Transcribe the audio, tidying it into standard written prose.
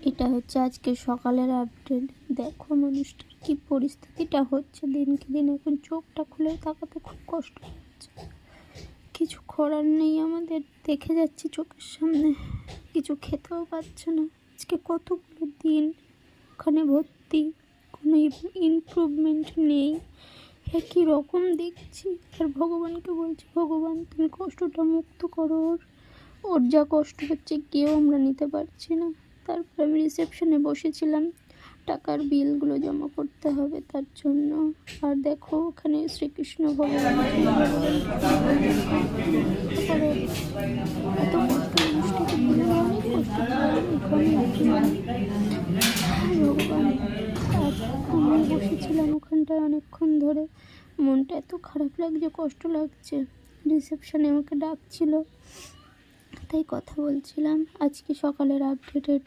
এটা হচ্ছে আজকে সকালের আপডেট। দেখো মানুষটার কি পরিস্থিতিটা হচ্ছে দিনকে দিন। এখন চোখটা খুলে তাকাতে খুব কষ্ট হচ্ছে। কিছু করার নেই আমাদের, দেখে যাচ্ছি চোখের সামনে, কিছু খেতেও পাচ্ছে না। আজকে কতগুলো দিন ওখানে ভর্তি, কোনো ইমপ্রুভমেন্ট নেই, একই রকম দেখছি। আর ভগবানকে বলছি, ভগবান তুমি কষ্টটা মুক্ত করো, ওর যা কষ্ট হচ্ছে কেউ আমরা নিতে পারছি না। তারপর আমি রিসেপশনে বসেছিলাম, টাকার বিলগুলো জমা করতে হবে তার জন্য। আর দেখো ওখানে শ্রীকৃষ্ণ ভগবান এত কষ্ট, মানুষটাকে দিলে অনেক কষ্ট ভগবান। আর আমরা বসেছিলাম ওখানটায় অনেকক্ষণ ধরে, মনটা এত খারাপ লাগছে, কষ্ট লাগছে। রিসেপশনে আমাকে ডাকছিল, তাই কথা বলছিলাম। আজকে সকালের আপডেট এটা।